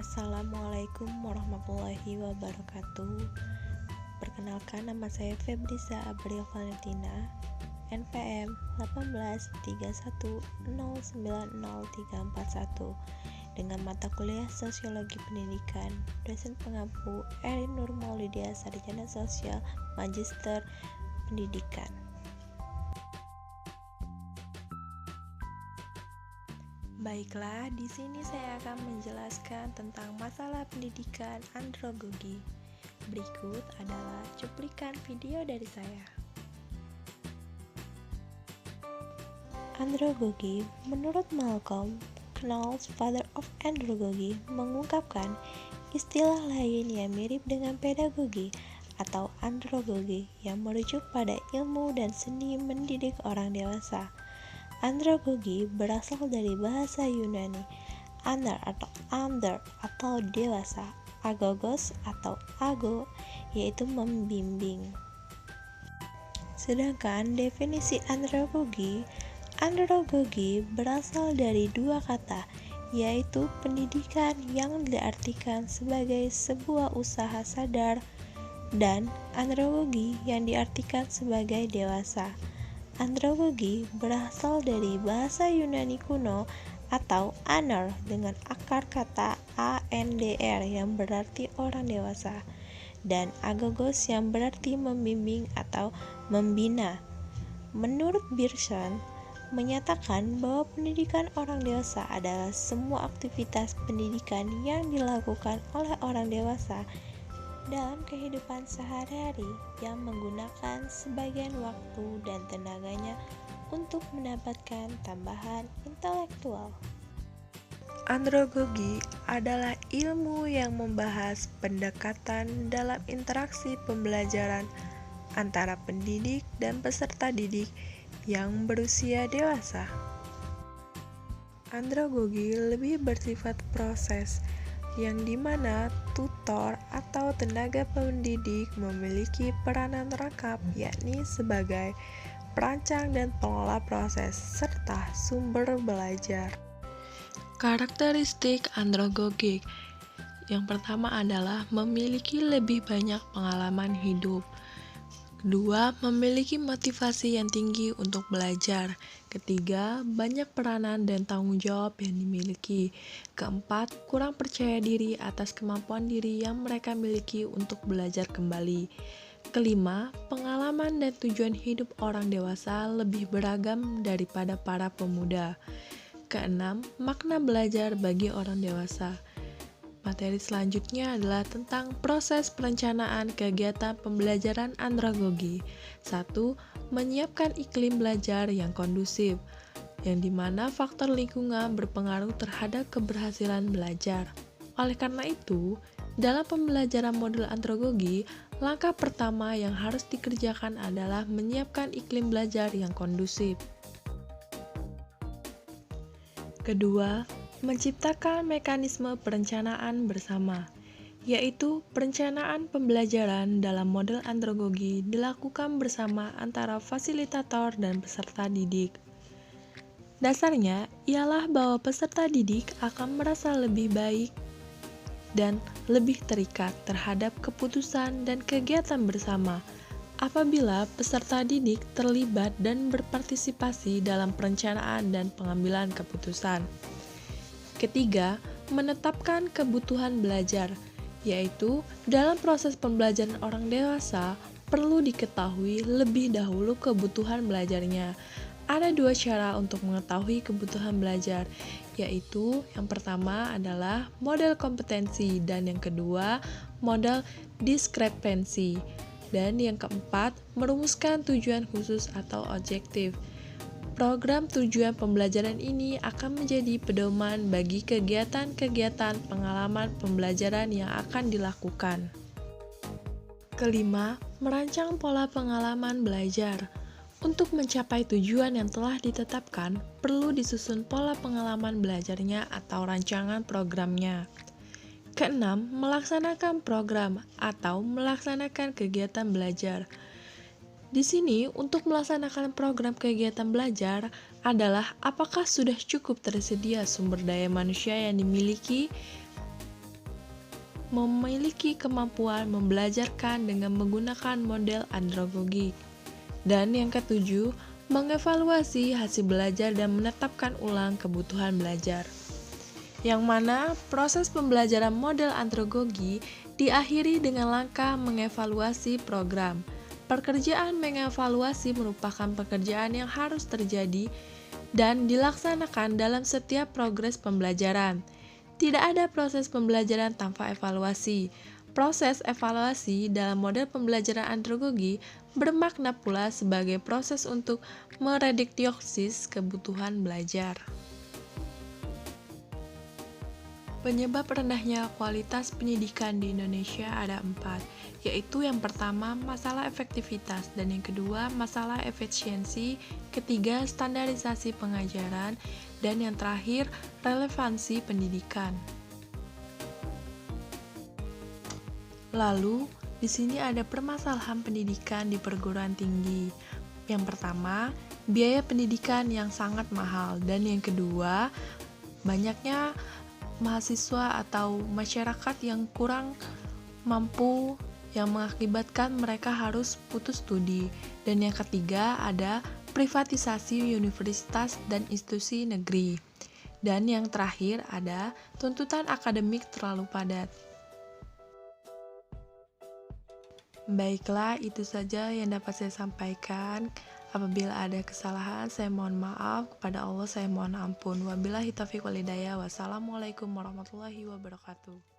Assalamualaikum warahmatullahi wabarakatuh. Perkenalkan, nama saya Febriza Abril Valentina, NPM 1831090341, dengan mata kuliah Sosiologi Pendidikan. Dosen pengampu Erin Nur Maulidia, Sarjana Sosial, Magister Pendidikan. Baiklah, di sini saya akan menjelaskan tentang masalah pendidikan andragogi. Berikut adalah cuplikan video dari saya. Andragogi, menurut Malcolm Knowles, father of andragogy, mengungkapkan istilah lain yang mirip dengan pedagogi atau andragogi yang merujuk pada ilmu dan seni mendidik orang dewasa. Andragogi berasal dari bahasa Yunani anar atau dewasa, agogos atau ago yaitu membimbing. Sedangkan definisi andragogi berasal dari dua kata, yaitu pendidikan yang diartikan sebagai sebuah usaha sadar dan andragogi yang diartikan sebagai dewasa. Andragogi berasal dari bahasa Yunani kuno atau anar dengan akar kata andr yang berarti orang dewasa dan agogos yang berarti membimbing atau membina. Menurut Pearson, menyatakan bahwa pendidikan orang dewasa adalah semua aktivitas pendidikan yang dilakukan oleh orang dewasa dalam kehidupan sehari-hari yang menggunakan sebagian waktu dan tenaganya untuk mendapatkan tambahan intelektual. Andragogi adalah ilmu yang membahas pendekatan dalam interaksi pembelajaran antara pendidik dan peserta didik yang berusia dewasa. Andragogi lebih bersifat proses, yang dimana tutor atau tenaga pendidik memiliki peranan rangkap, yakni sebagai perancang dan pengelola proses serta sumber belajar. Karakteristik andragogik yang pertama adalah memiliki lebih banyak pengalaman hidup. Kedua, memiliki motivasi yang tinggi untuk belajar. Ketiga, banyak peranan dan tanggung jawab yang dimiliki. Keempat, kurang percaya diri atas kemampuan diri yang mereka miliki untuk belajar kembali. Kelima, pengalaman dan tujuan hidup orang dewasa lebih beragam daripada para pemuda. Keenam, makna belajar bagi orang dewasa. Materi selanjutnya adalah tentang proses perencanaan kegiatan pembelajaran andragogi. 1. Menyiapkan iklim belajar yang kondusif, yang dimana faktor lingkungan berpengaruh terhadap keberhasilan belajar. Oleh karena itu, dalam pembelajaran modul andragogi, langkah pertama yang harus dikerjakan adalah menyiapkan iklim belajar yang kondusif. Kedua, menciptakan mekanisme perencanaan bersama, yaitu perencanaan pembelajaran dalam model andragogi dilakukan bersama antara fasilitator dan peserta didik. Dasarnya ialah bahwa peserta didik akan merasa lebih baik dan lebih terikat terhadap keputusan dan kegiatan bersama apabila peserta didik terlibat dan berpartisipasi dalam perencanaan dan pengambilan keputusan. Ketiga, menetapkan kebutuhan belajar, yaitu dalam proses pembelajaran orang dewasa perlu diketahui lebih dahulu kebutuhan belajarnya. Ada dua cara untuk mengetahui kebutuhan belajar, yaitu yang pertama adalah model kompetensi dan yang kedua model diskrepensi. Dan yang keempat, merumuskan tujuan khusus atau objektif. Program tujuan pembelajaran ini akan menjadi pedoman bagi kegiatan-kegiatan pengalaman pembelajaran yang akan dilakukan. Kelima, merancang pola pengalaman belajar. Untuk mencapai tujuan yang telah ditetapkan, perlu disusun pola pengalaman belajarnya atau rancangan programnya. Keenam, melaksanakan program atau melaksanakan kegiatan belajar. Di sini, untuk melaksanakan program kegiatan belajar adalah apakah sudah cukup tersedia sumber daya manusia yang dimiliki, memiliki kemampuan membelajarkan dengan menggunakan model andragogik. Dan yang ketujuh, mengevaluasi hasil belajar dan menetapkan ulang kebutuhan belajar. Yang mana proses pembelajaran model andragogi diakhiri dengan langkah mengevaluasi program. Pekerjaan mengevaluasi merupakan pekerjaan yang harus terjadi dan dilaksanakan dalam setiap progres pembelajaran. Tidak ada proses pembelajaran tanpa evaluasi. Proses evaluasi dalam model pembelajaran andragogi bermakna pula sebagai proses untuk merediagnosis kebutuhan belajar. Penyebab rendahnya kualitas pendidikan di Indonesia ada 4, yaitu yang pertama masalah efektivitas, dan yang kedua masalah efisiensi, ketiga standarisasi pengajaran, dan yang terakhir relevansi pendidikan. Lalu, di sini ada permasalahan pendidikan di perguruan tinggi. Yang pertama, biaya pendidikan yang sangat mahal, dan yang kedua, banyaknya mahasiswa atau masyarakat yang kurang mampu yang mengakibatkan mereka harus putus studi. Dan yang ketiga ada privatisasi universitas dan institusi negeri. Dan yang terakhir ada tuntutan akademik terlalu padat. Baiklah, itu saja yang dapat saya sampaikan. Apabila ada kesalahan, saya mohon maaf. Kepada Allah, saya mohon ampun. Wabillahi taufiq wal hidayah. Wassalamualaikum warahmatullahi wabarakatuh.